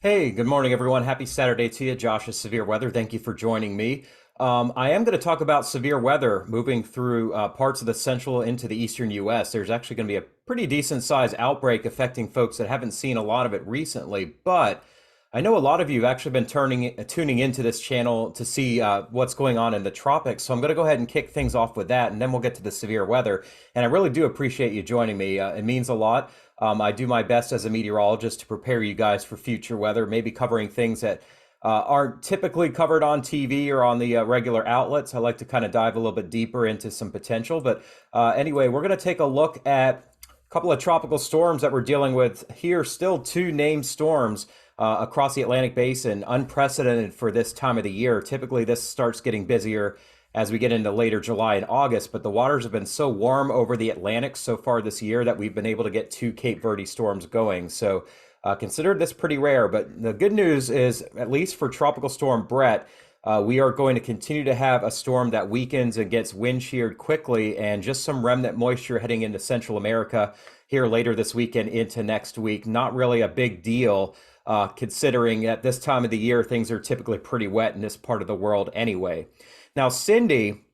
Hey, good morning, everyone. Happy Saturday to you. Josh is Severe Weather. Thank you for joining me. I am going to talk about severe weather moving through parts of the central into the eastern U.S. There's actually going to be a pretty decent sized outbreak affecting folks that haven't seen a lot of it recently, but I know a lot of you have actually been tuning into this channel to see what's going on in the tropics. So I'm going to go ahead and kick things off with that, and then we'll get to the severe weather. And I really do appreciate you joining me. It means a lot. I do my best as a meteorologist to prepare you guys for future weather, maybe covering things that aren't typically covered on TV or on the regular outlets. I like to kind of dive a little bit deeper into some potential. But anyway, we're going to take a look at a couple of tropical storms that we're dealing with here. Still two named storms across the Atlantic Basin, unprecedented for this time of the year. Typically, this starts getting busier as we get into later July and August, but the waters have been so warm over the Atlantic so far this year that we've been able to get two Cape Verde storms going. So consider this pretty rare, but the good news is, at least for Tropical Storm Brett, we are going to continue to have a storm that weakens and gets wind sheared quickly, and just some remnant moisture heading into Central America here later this weekend into next week. Not really a big deal, considering at this time of the year, things are typically pretty wet in this part of the world anyway. Now, Cindy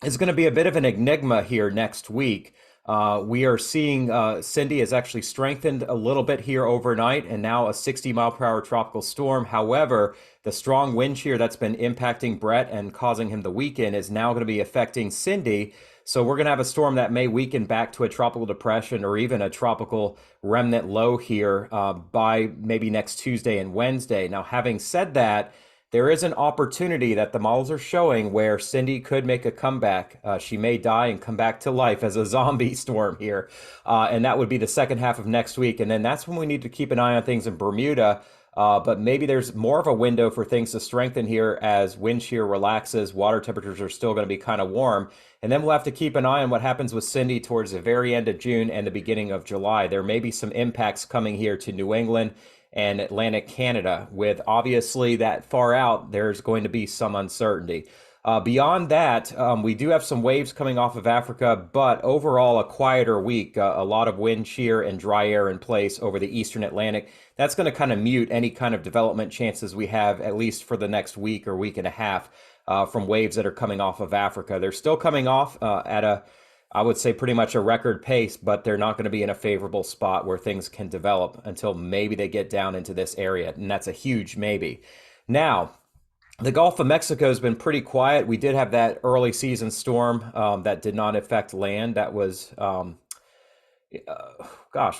is going to be a bit of an enigma here next week. We are seeing Cindy has actually strengthened a little bit here overnight and now a 60-mile-per-hour tropical storm. However, the strong wind shear that's been impacting Brett and causing him to weaken is now going to be affecting Cindy. So we're going to have a storm that may weaken back to a tropical depression or even a tropical remnant low here by maybe next Tuesday and Wednesday. Now, having said that, there is an opportunity that the models are showing where Cindy could make a comeback. She may die and come back to life as a zombie storm here. And that would be the second half of next week. And then that's when we need to keep an eye on things in Bermuda. But maybe there's more of a window for things to strengthen here as wind shear relaxes. Water temperatures are still going to be kind of warm. And then we'll have to keep an eye on what happens with Cindy towards the very end of June and the beginning of July. There may be some impacts coming here to New England and Atlantic Canada. With obviously that far out, there's going to be some uncertainty. Beyond that, we do have some waves coming off of Africa, but overall a quieter week, a lot of wind shear and dry air in place over the eastern Atlantic. That's going to kind of mute any kind of development chances we have, at least for the next week or week and a half, from waves that are coming off of Africa. They're still coming off at I would say pretty much a record pace, but they're not going to be in a favorable spot where things can develop until maybe they get down into this area, and that's a huge maybe. Now, the Gulf of Mexico has been pretty quiet. We did have that early season storm that did not affect land. That was, gosh,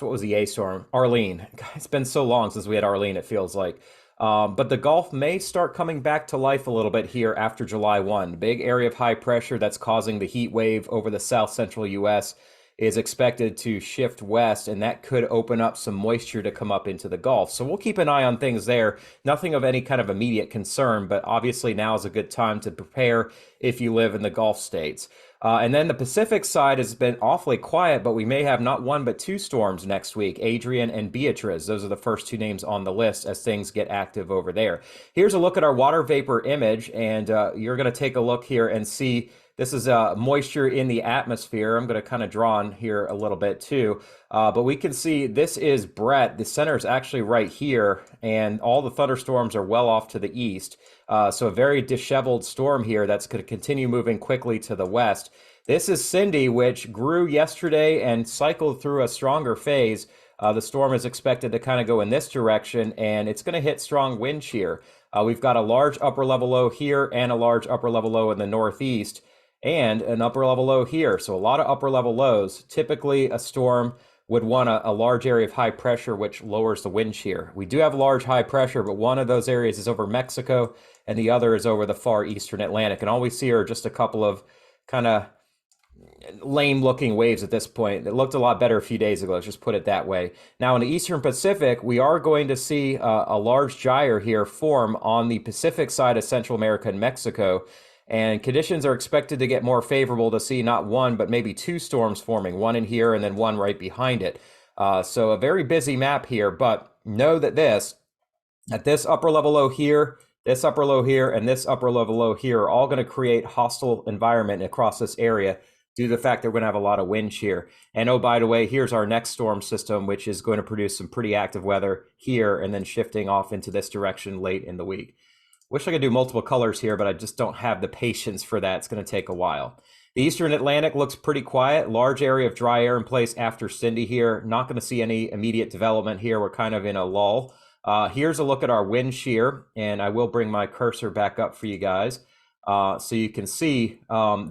what was the A storm? Arlene. It's been so long since we had Arlene, it feels like. But the Gulf may start coming back to life a little bit here after July 1. Big area of high pressure that's causing the heat wave over the south central U.S. is expected to shift west, and that could open up some moisture to come up into the Gulf. So we'll keep an eye on things there. Nothing of any kind of immediate concern, but obviously now is a good time to prepare if you live in the Gulf states. And then the Pacific side has been awfully quiet, but we may have not one but two storms next week, Adrian and Beatrice. Those are the first two names on the list as things get active over there. Here's a look at our water vapor image, and you're going to take a look here and see this is moisture in the atmosphere. I'm going to kind of draw on here a little bit too. But we can see this is Brett. The center is actually right here, and all the thunderstorms are well off to the east. So a very disheveled storm here that's going to continue moving quickly to the west. This is Cindy, which grew yesterday and cycled through a stronger phase. The storm is expected to kind of go in this direction, and it's going to hit strong wind shear. We've got a large upper level low here and a large upper level low in the northeast, and an upper level low here. So a lot of upper level lows. Typically a storm would want a large area of high pressure, which lowers the wind shear. We do have large high pressure, but one of those areas is over Mexico and the other is over the far eastern Atlantic. And all we see are just a couple of kind of lame looking waves at this point. It looked a lot better a few days ago, let's just put it that way. Now in the eastern Pacific, we are going to see a large gyre here form on the Pacific side of Central America and Mexico. And conditions are expected to get more favorable to see not one, but maybe two storms forming, one in here and then one right behind it. So a very busy map here, but know that this upper level low here, this upper low here, and this upper level low here are all going to create hostile environment across this area due to the fact that we're going to have a lot of wind shear. And oh, by the way, here's our next storm system, which is going to produce some pretty active weather here and then shifting off into this direction late in the week. Wish I could do multiple colors here, but I just don't have the patience for that. It's going to take a while. The Eastern Atlantic looks pretty quiet. Large area of dry air in place after Cindy here. Not going to see any immediate development here. We're kind of in a lull. Here's a look at our wind shear, and I will bring my cursor back up for you guys. So you can see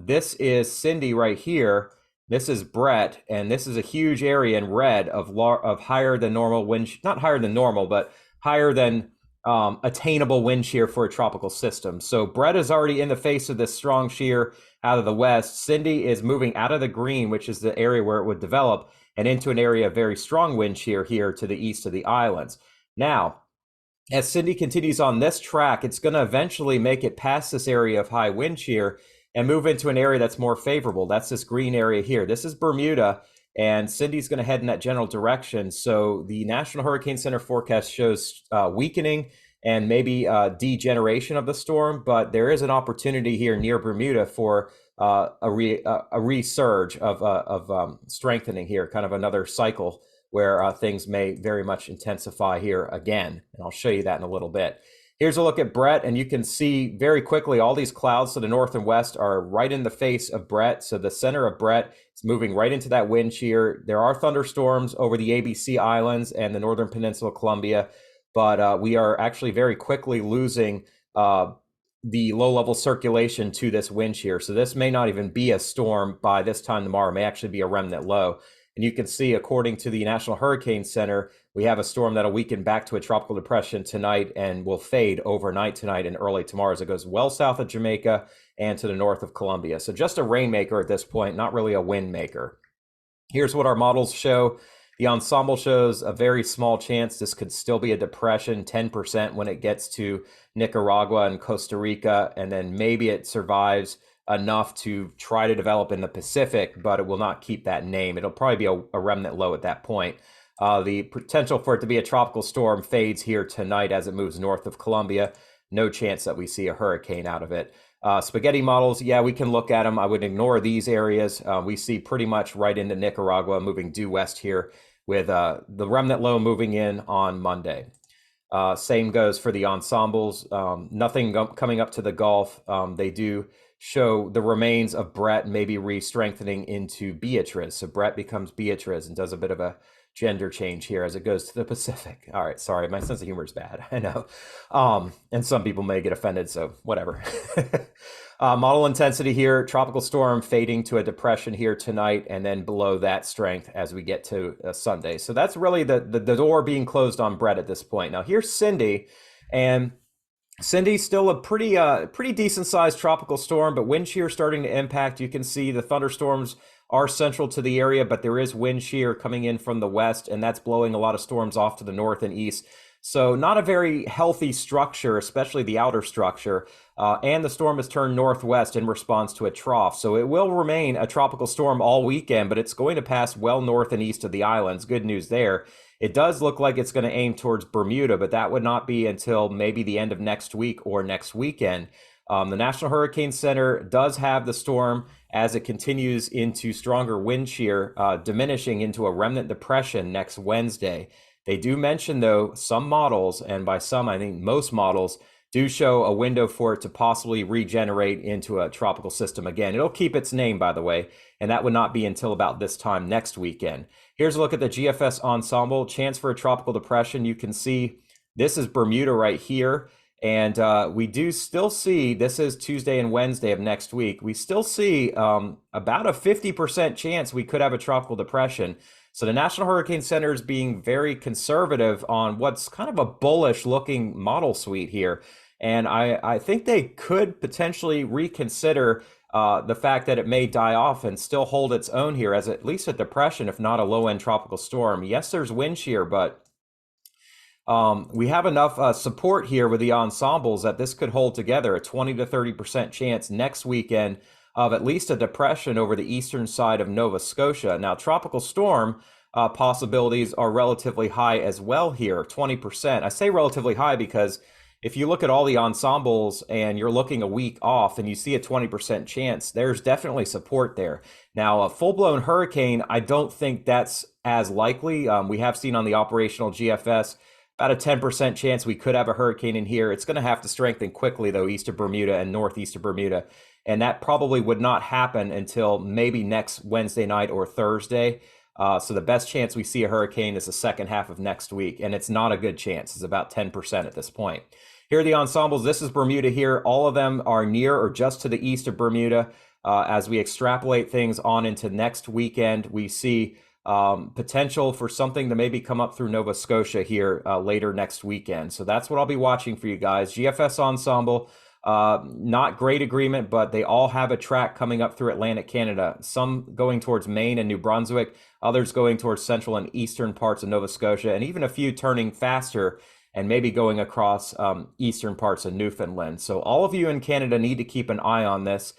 this is Cindy right here. This is Brett, and this is a huge area in red of higher than normal wind, not higher than normal, but higher than attainable wind shear for a tropical system. So Brett is already in the face of this strong shear out of the west. Cindy is moving out of the green, which is the area where it would develop, and into an area of very strong wind shear here to the east of the islands. Now, as Cindy continues on this track, it's going to eventually make it past this area of high wind shear and move into an area that's more favorable. That's this green area here. This is Bermuda, and Cindy's going to head in that general direction. So the National Hurricane Center forecast shows weakening and maybe degeneration of the storm, but there is an opportunity here near Bermuda for a resurge of strengthening here, kind of another cycle where things may very much intensify here again. And I'll show you that in a little bit. Here's a look at Brett, and you can see very quickly all these clouds to the north and west are right in the face of Brett. So the center of Brett is moving right into that wind shear. There are thunderstorms over the ABC Islands and the northern peninsula of Columbia, but we are actually very quickly losing the low-level circulation to this wind shear. So this may not even be a storm by this time tomorrow. It may actually be a remnant low. And you can see, according to the National Hurricane Center, we have a storm that'll weaken back to a tropical depression tonight and will fade overnight tonight and early tomorrow as it goes well south of Jamaica and to the north of Colombia. So just a rainmaker at this point, not really a wind maker. Here's what our models show. The ensemble shows a very small chance this could still be a depression, 10% when it gets to Nicaragua and Costa Rica, and then maybe it survives enough to try to develop in the Pacific, but it will not keep that name. It'll probably be a remnant low at that point. The potential for it to be a tropical storm fades here tonight as it moves north of Colombia. No chance that we see a hurricane out of it. Spaghetti models, yeah, we can look at them. I would ignore these areas. We see pretty much right into Nicaragua, moving due west here with the remnant low moving in on Monday. Same goes for the ensembles. Nothing coming up to the Gulf. They do show the remains of Brett maybe re-strengthening into Beatrice. So Brett becomes Beatrice and does a bit of a gender change here as it goes to the Pacific. All right, sorry, my sense of humor is bad, I know. And some people may get offended, so whatever. Model intensity here, tropical storm fading to a depression here tonight, and then below that strength as we get to Sunday. So that's really the door being closed on Brett at this point. Now here's Cindy, and Cindy's still a pretty decent sized tropical storm, but wind shear starting to impact. You can see the thunderstorms are central to the area, but there is wind shear coming in from the west, and that's blowing a lot of storms off to the north and east. So not a very healthy structure, especially the outer structure. And the storm has turned northwest in response to a trough. So it will remain a tropical storm all weekend, but it's going to pass well north and east of the islands. Good news there. It does look like it's going to aim towards Bermuda, but that would not be until maybe the end of next week or next weekend. The National Hurricane Center does have the storm as it continues into stronger wind shear, diminishing into a remnant depression next Wednesday. They do mention, though, some models, and by some, I think most models, do show a window for it to possibly regenerate into a tropical system again. It'll keep its name, by the way, and that would not be until about this time next weekend. Here's a look at the GFS ensemble. Chance for a tropical depression. You can see this is Bermuda right here. And we do still see, this is Tuesday and Wednesday of next week, we still see about a 50% chance we could have a tropical depression. So the National Hurricane Center is being very conservative on what's kind of a bullish looking model suite here. And I think they could potentially reconsider the fact that it may die off and still hold its own here as at least a depression, if not a low-end tropical storm. Yes, there's wind shear, but we have enough support here with the ensembles that this could hold together, a 20 to 30% chance next weekend of at least a depression over the eastern side of Nova Scotia. Now, tropical storm possibilities are relatively high as well here, 20%. I say relatively high because if you look at all the ensembles and you're looking a week off and you see a 20% chance, there's definitely support there. Now, a full-blown hurricane, I don't think that's as likely. We have seen on the operational GFS about a 10% chance we could have a hurricane in here. It's going to have to strengthen quickly, though, east of Bermuda and northeast of Bermuda. And that probably would not happen until maybe next Wednesday night or Thursday. So the best chance we see a hurricane is the second half of next week. And it's not a good chance. It's about 10% at this point. Here are the ensembles. This is Bermuda here. All of them are near or just to the east of Bermuda. As we extrapolate things on into next weekend, we see potential for something to maybe come up through Nova Scotia here later next weekend. So that's what I'll be watching for you guys. GFS ensemble, not great agreement, but they all have a track coming up through Atlantic Canada. Some going towards Maine and New Brunswick, others going towards central and eastern parts of Nova Scotia, and even a few turning faster and maybe going across eastern parts of Newfoundland. So all of you in Canada need to keep an eye on this.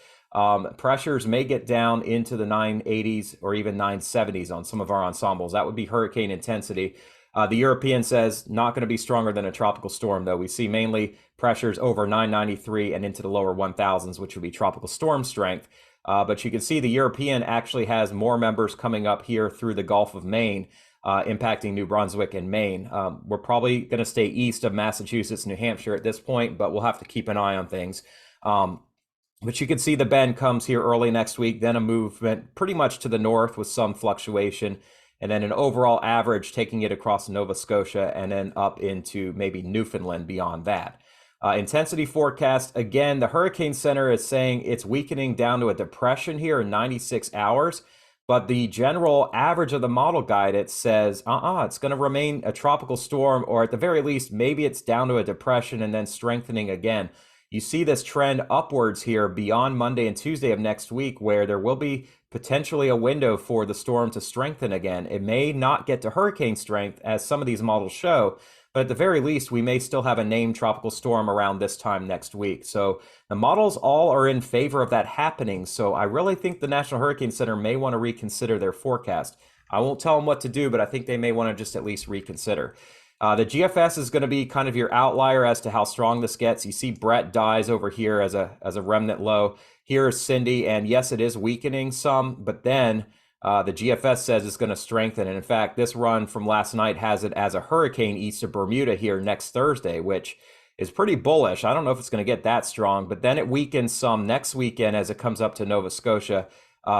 Pressures may get down into the 980s or even 970s on some of our ensembles. That would be hurricane intensity. The European says not going to be stronger than a tropical storm, though. We see mainly pressures over 993 and into the lower 1000s, which would be tropical storm strength. But you can see the European actually has more members coming up here through the Gulf of Maine, impacting New Brunswick and Maine. We're probably going to stay east of Massachusetts, New Hampshire at this point, but we'll have to keep an eye on things. But you can see the bend comes here early next week, then a movement pretty much to the north with some fluctuation, and then an overall average taking it across Nova Scotia and then up into maybe Newfoundland beyond that. Intensity forecast, again, the Hurricane Center is saying it's weakening down to a depression here in 96 hours, but the general average of the model guidance says, it's going to remain a tropical storm, or at the very least, maybe it's down to a depression and then strengthening again. You see this trend upwards here beyond Monday and Tuesday of next week, where there will be potentially a window for the storm to strengthen again. It may not get to hurricane strength, as some of these models show, but at the very least, we may still have a named tropical storm around this time next week. So the models all are in favor of that happening. So I really think the National Hurricane Center may want to reconsider their forecast. I won't tell them what to do, but I think they may want to just at least reconsider. The GFS is going to be kind of your outlier as to how strong this gets. You see Brett dies over here as a remnant low. Here is Cindy, and yes, it is weakening some, but then the GFS says it's going to strengthen. And in fact, this run from last night has it as a hurricane east of Bermuda here next Thursday, which is pretty bullish. I don't know if it's going to get that strong, but then it weakens some next weekend as it comes up to Nova Scotia.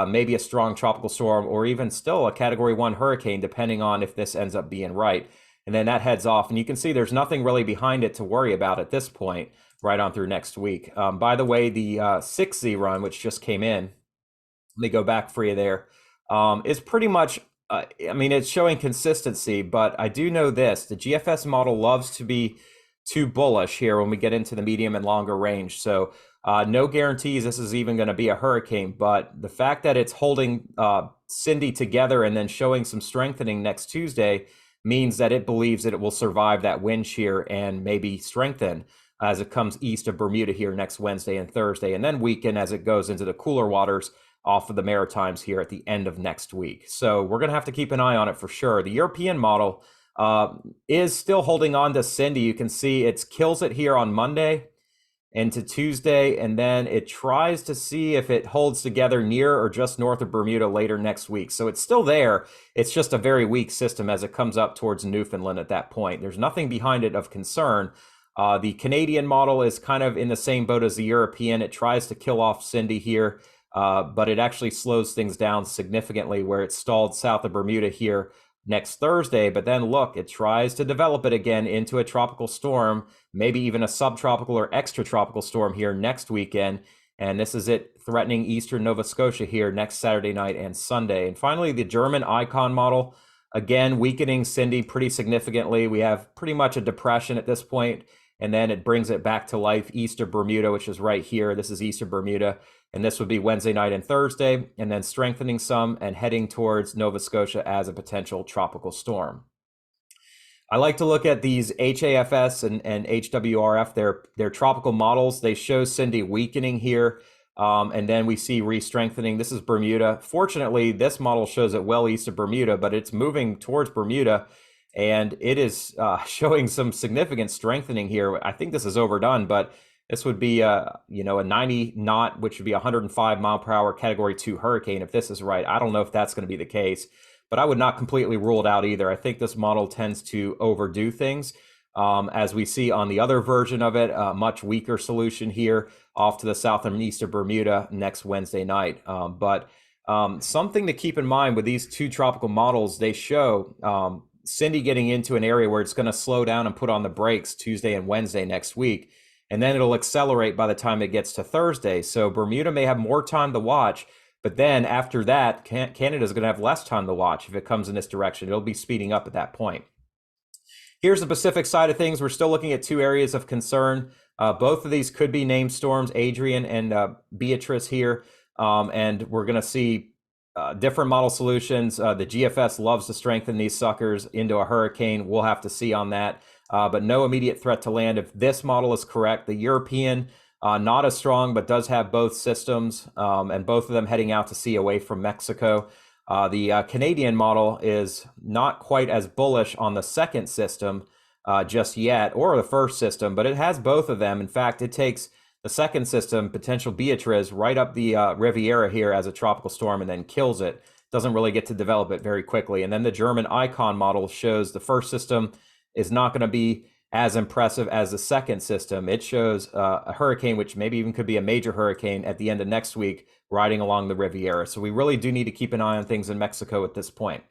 Maybe a strong tropical storm or even still a Category 1 hurricane, depending on if this ends up being right. And then that heads off, and you can see there's nothing really behind it to worry about at this point, right on through next week. By the way, the 6Z run, which just came in, let me go back for you there, is pretty much, it's showing consistency, but I do know this, the GFS model loves to be too bullish here when we get into the medium and longer range. So no guarantees this is even going to be a hurricane, but the fact that it's holding Cindy together and then showing some strengthening next Tuesday means that it believes that it will survive that wind shear and maybe strengthen as it comes east of Bermuda here next Wednesday and Thursday, and then weaken as it goes into the cooler waters off of the Maritimes here at the end of next week. So we're going to have to keep an eye on it for sure. The European model is still holding on to Cindy. You can see it kills it here on Monday into Tuesday, and then it tries to see if it holds together near or just north of Bermuda later next week. So it's still there. It's just a very weak system as it comes up towards Newfoundland at that point. There's nothing behind it of concern. The Canadian model is kind of in the same boat as the European. It tries to kill off Cindy here, but it actually slows things down significantly where it's stalled south of Bermuda here next Thursday, but then look, it tries to develop it again into a tropical storm, maybe even a subtropical or extratropical storm here next weekend. And this is it threatening eastern Nova Scotia here next Saturday night and Sunday. And finally, the German Icon model, again, weakening Cindy pretty significantly. We have pretty much a depression at this point, and then it brings it back to life east of Bermuda, which is right here. This is east of Bermuda. And this would be Wednesday night and Thursday, and then strengthening some and heading towards Nova Scotia as a potential tropical storm. I like to look at these HAFS and HWRF, they're tropical models. They show Cindy weakening here, and then we see re-strengthening. This is Bermuda. Fortunately, this model shows it well east of Bermuda, but it's moving towards Bermuda. and it is showing some significant strengthening here. I think this is overdone, but this would be a 90 knot, which would be a 105 mile per hour Category 2 hurricane. If this is right, I don't know if that's going to be the case, but I would not completely rule it out either. I think this model tends to overdo things. As we see on the other version of it, a much weaker solution here off to the south and east of Bermuda next Wednesday night. But something to keep in mind with these two tropical models, they show Cindy getting into an area where it's going to slow down and put on the brakes Tuesday and Wednesday next week. And then it'll accelerate by the time it gets to Thursday. So Bermuda may have more time to watch. But then after that, Canada's going to have less time to watch if it comes in this direction. It'll be speeding up at that point. Here's the Pacific side of things. We're still looking at two areas of concern. Both of these could be named storms, Adrian and Beatrice here. And we're going to see different model solutions. The GFS loves to strengthen these suckers into a hurricane. We'll have to see on that. But no immediate threat to land if this model is correct. The European, not as strong, but does have both systems, and both of them heading out to sea away from Mexico. The Canadian model is not quite as bullish on the second system just yet, or the first system, but it has both of them. In fact, it takes the second system, potential Beatrice, right up the Riviera here as a tropical storm and then kills it. Doesn't really get to develop it very quickly. And then the German Icon model shows the first system is not going to be as impressive as the second system. It shows a hurricane, which maybe even could be a major hurricane at the end of next week, riding along the Riviera. So we really do need to keep an eye on things in Mexico at this point.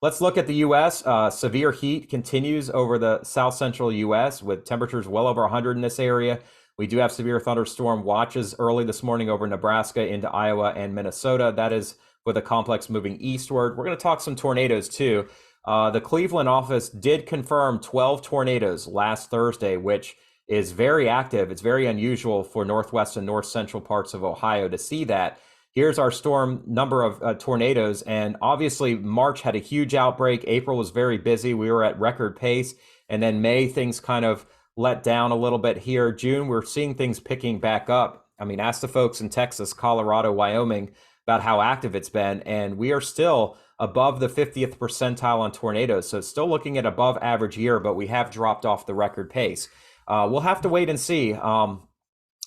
Let's look at the U.S. Severe heat continues over the south central U.S. with temperatures well over 100 in this area. We do have severe thunderstorm watches early this morning over Nebraska into Iowa and Minnesota. That is with a complex moving eastward. We're going to talk some tornadoes too. The Cleveland office did confirm 12 tornadoes last Thursday, which is very active. It's very unusual for northwest and north central parts of Ohio to see that. Here's our storm number of tornadoes, and obviously March had a huge outbreak. April was very busy. We were at record pace, and then May things kind of let down a little bit here. June, we're seeing things picking back up. I mean, ask the folks in Texas, Colorado, Wyoming about how active it's been, and we are still above the 50th percentile on tornadoes. So still looking at above average year, but we have dropped off the record pace. We'll have to wait and see.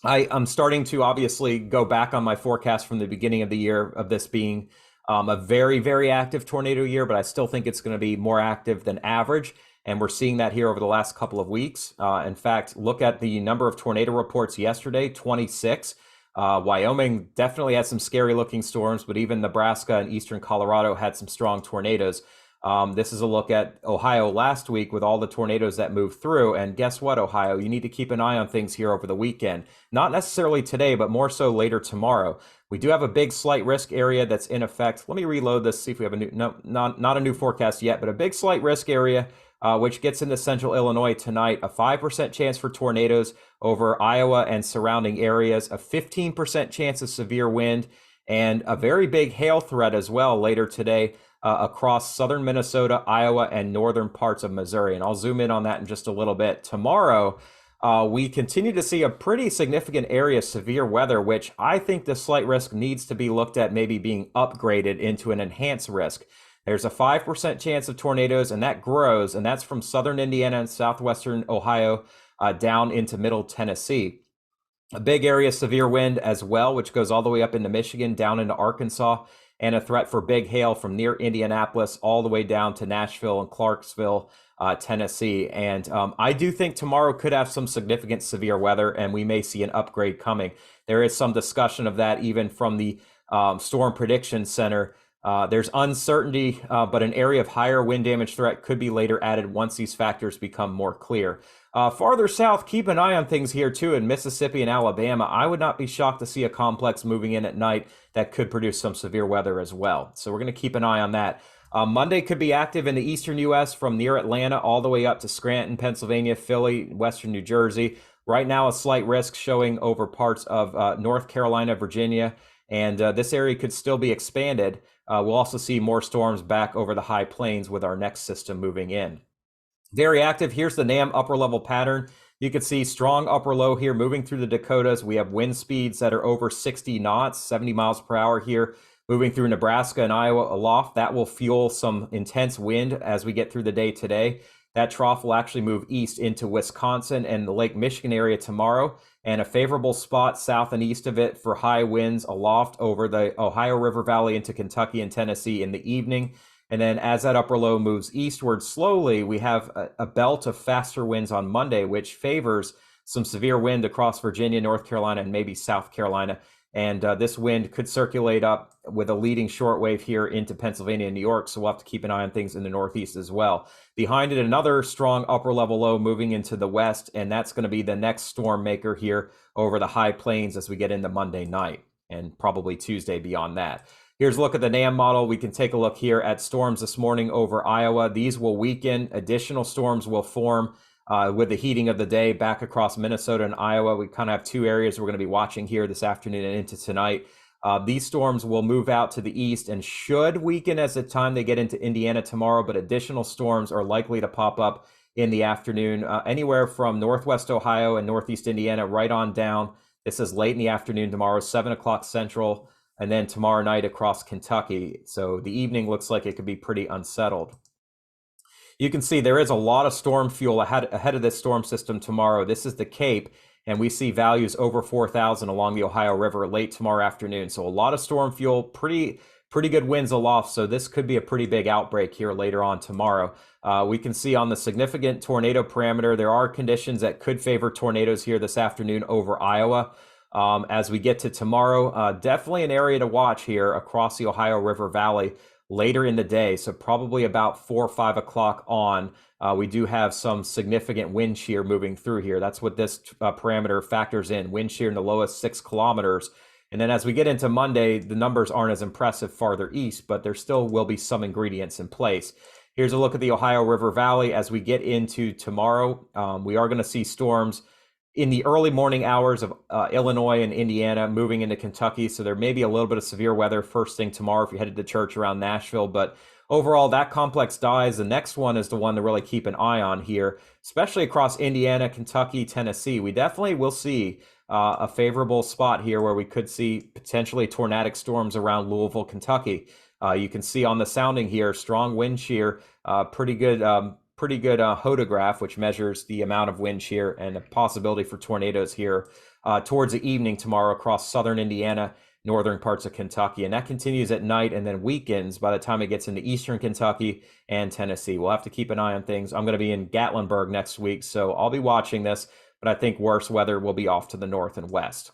I'm starting to obviously go back on my forecast from the beginning of the year of this being a very, very active tornado year, but I still think it's going to be more active than average. And we're seeing that here over the last couple of weeks. In fact, look at the number of tornado reports yesterday, 26. Wyoming definitely had some scary looking storms, but even Nebraska and eastern Colorado had some strong tornadoes. This is a look at Ohio last week with all the tornadoes that moved through. And guess what, Ohio? You need to keep an eye on things here over the weekend. Not necessarily today, but more so later tomorrow. We do have a big slight risk area that's in effect. Let me reload this, see if we have a new, no, not a new forecast yet, but a big slight risk area, which gets into central Illinois tonight. A 5% chance for tornadoes over Iowa and surrounding areas, a 15% chance of severe wind, and a very big hail threat as well later today. Across southern Minnesota, Iowa, and northern parts of Missouri. And I'll zoom in on that in just a little bit. Tomorrow, we continue to see a pretty significant area of severe weather, which I think the slight risk needs to be looked at maybe being upgraded into an enhanced risk. There's a 5% chance of tornadoes, and that grows, and that's from southern Indiana and southwestern Ohio down into middle Tennessee. A big area of severe wind as well, which goes all the way up into Michigan, down into Arkansas, and a threat for big hail from near Indianapolis all the way down to Nashville and Clarksville, Tennessee. And I do think tomorrow could have some significant severe weather, and we may see an upgrade coming. There is some discussion of that even from the Storm Prediction Center. There's uncertainty, but an area of higher wind damage threat could be later added once these factors become more clear. Farther south, keep an eye on things here too in Mississippi and Alabama. I would not be shocked to see a complex moving in at night that could produce some severe weather as well. So we're going to keep an eye on that. Monday could be active in the eastern U.S. from near Atlanta all the way up to Scranton, Pennsylvania, Philly, western New Jersey. Right now, a slight risk showing over parts of North Carolina, Virginia, and this area could still be expanded. We'll also see more storms back over the high plains with our next system moving in. Very active. Here's the NAM upper level pattern. You can see strong upper low here moving through the Dakotas. We have wind speeds that are over 60 knots, 70 miles per hour here moving through Nebraska and Iowa aloft. That will fuel some intense wind as we get through the day today. That trough will actually move east into Wisconsin and the Lake Michigan area tomorrow, and a favorable spot south and east of it for high winds aloft over the Ohio River Valley into Kentucky and Tennessee in the evening. And then as that upper low moves eastward slowly, we have a belt of faster winds on Monday, which favors some severe wind across Virginia, North Carolina, and maybe South Carolina. And this wind could circulate up with a leading shortwave here into Pennsylvania and New York. So we'll have to keep an eye on things in the Northeast as well. Behind it, another strong upper level low moving into the west. And that's going to be the next storm maker here over the high plains as we get into Monday night and probably Tuesday beyond that. Here's a look at the NAM model. We can take a look here at storms this morning over Iowa. These will weaken. Additional storms will form with the heating of the day back across Minnesota and Iowa. We kind of have two areas we're going to be watching here this afternoon and into tonight. These storms will move out to the east and should weaken as the time they get into Indiana tomorrow, but additional storms are likely to pop up in the afternoon, anywhere from northwest Ohio and northeast Indiana right on down. This is late in the afternoon tomorrow, 7 o'clock Central, and then tomorrow night across Kentucky. So the evening looks like it could be pretty unsettled. You can see there is a lot of storm fuel ahead of this storm system tomorrow. This is the Cape, and we see values over 4,000 along the Ohio River late tomorrow afternoon. So a lot of storm fuel, pretty good winds aloft. So this could be a pretty big outbreak here later on tomorrow. We can see on the significant tornado parameter, there are conditions that could favor tornadoes here this afternoon over Iowa. As we get to tomorrow, definitely an area to watch here across the Ohio River Valley later in the day. So probably about 4 or 5 o'clock on, we do have some significant wind shear moving through here. That's what this parameter factors in, wind shear in the lowest 6 kilometers. And then as we get into Monday, the numbers aren't as impressive farther east, but there still will be some ingredients in place. Here's a look at the Ohio River Valley. As we get into tomorrow, we are going to see storms in the early morning hours of Illinois and Indiana, moving into Kentucky. So there may be a little bit of severe weather first thing tomorrow if you're headed to church around Nashville. But overall, that complex dies. The next one is the one to really keep an eye on here, especially across Indiana, Kentucky, Tennessee. We definitely will see a favorable spot here where we could see potentially tornadic storms around Louisville, Kentucky. You can see on the sounding here, strong wind shear, pretty good hodograph, which measures the amount of wind shear and a possibility for tornadoes here towards the evening tomorrow across southern Indiana, northern parts of Kentucky. And that continues at night and then weakens by the time it gets into eastern Kentucky and Tennessee. We'll have to keep an eye on things. I'm going to be in Gatlinburg next week, so I'll be watching this, but I think worse weather will be off to the north and west.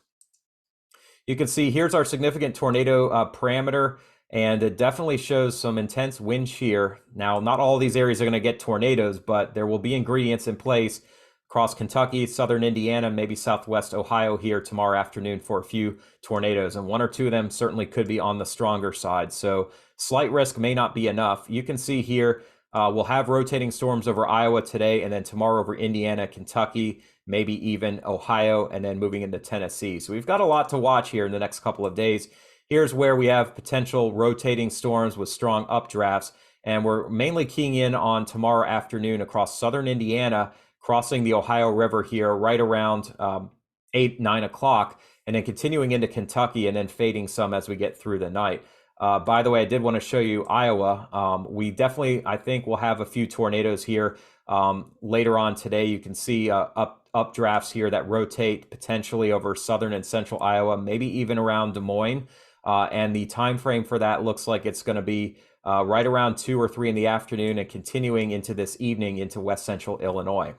You can see here's our significant tornado parameter. And it definitely shows some intense wind shear. Now, not all of these areas are going to get tornadoes, but there will be ingredients in place across Kentucky, southern Indiana, maybe southwest Ohio here tomorrow afternoon for a few tornadoes. And one or two of them certainly could be on the stronger side. So slight risk may not be enough. You can see here, we'll have rotating storms over Iowa today, and then tomorrow over Indiana, Kentucky, maybe even Ohio, and then moving into Tennessee. So we've got a lot to watch here in the next couple of days. Here's where we have potential rotating storms with strong updrafts, and we're mainly keying in on tomorrow afternoon across southern Indiana, crossing the Ohio River here right around 8, 9 o'clock, and then continuing into Kentucky and then fading some as we get through the night. By the way, I did want to show you Iowa. We definitely, I think, will have a few tornadoes here later on today. You can see updrafts here that rotate potentially over southern and central Iowa, maybe even around Des Moines. And the time frame for that looks like it's going to be right around 2 or 3 in the afternoon and continuing into this evening into west central Illinois.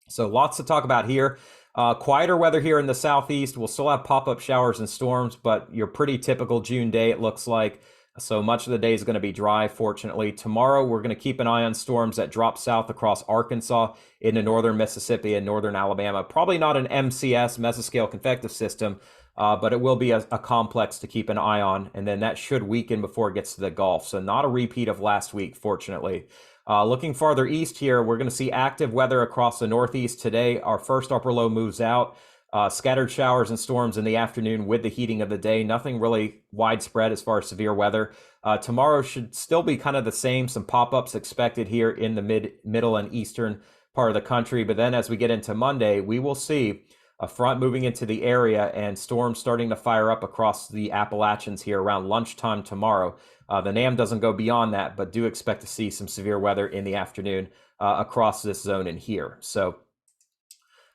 So lots to talk about here. Quieter weather here in the southeast. We'll still have pop-up showers and storms, but your pretty typical June day, it looks like. So much of the day is going to be dry, fortunately. Tomorrow, we're going to keep an eye on storms that drop south across Arkansas into northern Mississippi and northern Alabama. Probably not an MCS, mesoscale convective system, but it will be a complex to keep an eye on, and then that should weaken before it gets to the Gulf. So not a repeat of last week, fortunately. Looking farther east here, we're going to see active weather across the northeast today. Our first upper low moves out. Scattered showers and storms in the afternoon with the heating of the day. Nothing really widespread as far as severe weather. Tomorrow should still be kind of the same. Some pop-ups expected here in the middle and eastern part of the country. But then as we get into Monday, we will see a front moving into the area and storms starting to fire up across the Appalachians here around lunchtime tomorrow. The NAM doesn't go beyond that, but do expect to see some severe weather in the afternoon across this zone in here. So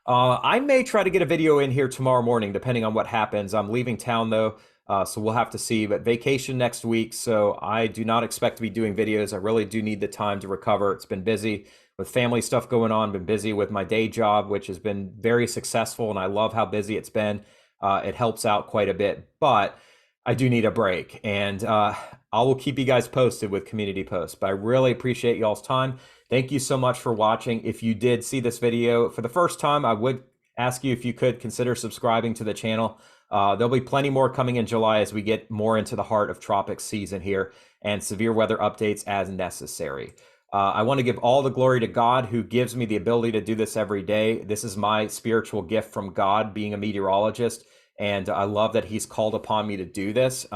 I may try to get a video in here tomorrow morning, depending on what happens. I'm leaving town though, so we'll have to see. But vacation next week, so I do not expect to be doing videos. I really do need the time to recover. It's been busy with family stuff going on, been busy with my day job, which has been very successful, and I love how busy it's been. It helps out quite a bit, but I do need a break, and I will keep you guys posted with community posts. But I really appreciate y'all's time. Thank you so much for watching. If you did see this video for the first time, I would ask you if you could consider subscribing to the channel. There'll be plenty more coming in July as we get more into the heart of tropics season here, and severe weather updates as necessary. I want to give all the glory to God, who gives me the ability to do this every day. This is my spiritual gift from God, being a meteorologist, and I love that he's called upon me to do this.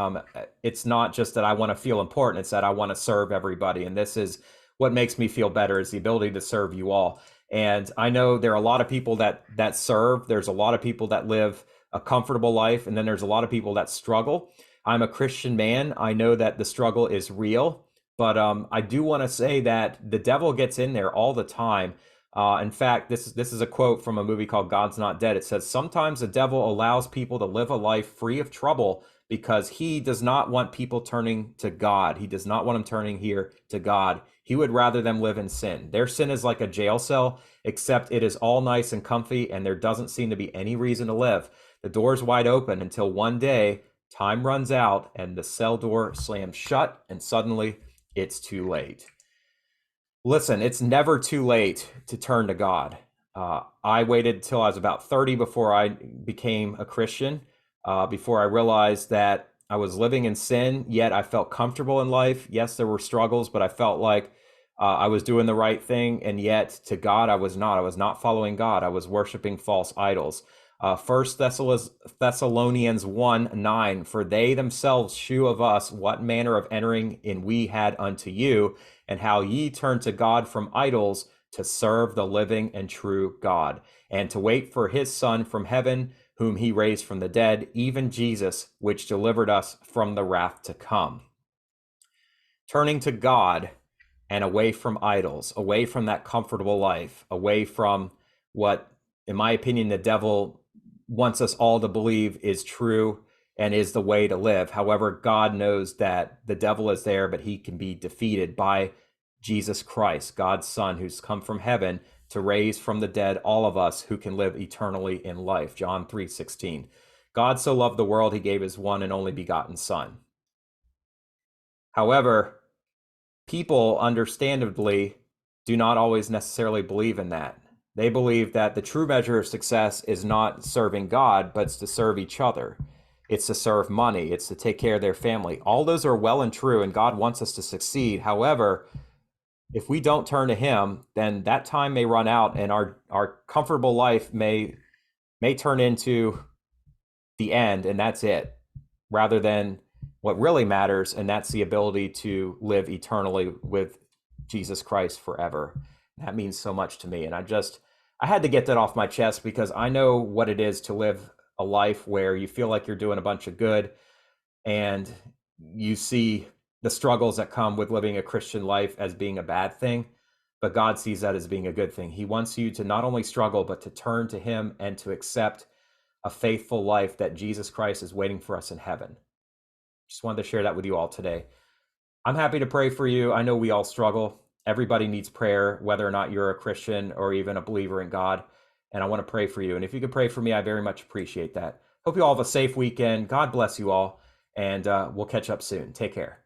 It's not just that I want to feel important, it's that I want to serve everybody, and this is what makes me feel better, is the ability to serve you all. And I know there are a lot of people that serve. There's a lot of people that live a comfortable life, and then there's a lot of people that struggle. I'm a Christian man. I know that the struggle is real, but I do want to say that the devil gets in there all the time. In fact, this is a quote from a movie called God's Not Dead. It says, "Sometimes the devil allows people to live a life free of trouble because he does not want people turning to God. He does not want them turning here to God. He would rather them live in sin. Their sin is like a jail cell, except it is all nice and comfy, and there doesn't seem to be any reason to live. The door's wide open until one day time runs out and the cell door slams shut, and suddenly it's too late." Listen, it's never too late to turn to God. I waited till I was about 30 before I became a Christian, before I realized that I was living in sin, yet I felt comfortable in life. Yes, there were struggles, but I felt like I was doing the right thing, and yet to God, I was not. I was not following God. I was worshiping false idols. 1 Thessalonians 1:9, "For they themselves shew of us what manner of entering in we had unto you, and how ye turned to God from idols to serve the living and true God, and to wait for his Son from heaven, whom he raised from the dead, even Jesus, which delivered us from the wrath to come." Turning to God and away from idols, away from that comfortable life, away from what, in my opinion, the devil wants us all to believe is true and is the way to live. However, God knows that the devil is there, but he can be defeated by Jesus Christ, God's Son, who's come from heaven to raise from the dead all of us who can live eternally in life. John 3:16. God so loved the world, he gave his one and only begotten Son. However, people understandably do not always necessarily believe in that. They believe that the true measure of success is not serving God, but it's to serve each other. It's to serve money. It's to take care of their family. All those are well and true, and God wants us to succeed. However, if we don't turn to him, then that time may run out, and our comfortable life may turn into the end, and that's it, rather than what really matters, and that's the ability to live eternally with Jesus Christ forever. That means so much to me, and I had to get that off my chest, because I know what it is to live a life where you feel like you're doing a bunch of good, and you see the struggles that come with living a Christian life as being a bad thing, but God sees that as being a good thing. He wants you to not only struggle, but to turn to him and to accept a faithful life that Jesus Christ is waiting for us in heaven. Just wanted to share that with you all today. I'm happy to pray for you. I know we all struggle. Everybody needs prayer, whether or not you're a Christian or even a believer in God. And I want to pray for you. And if you could pray for me, I very much appreciate that. Hope you all have a safe weekend. God bless you all. And we'll catch up soon. Take care.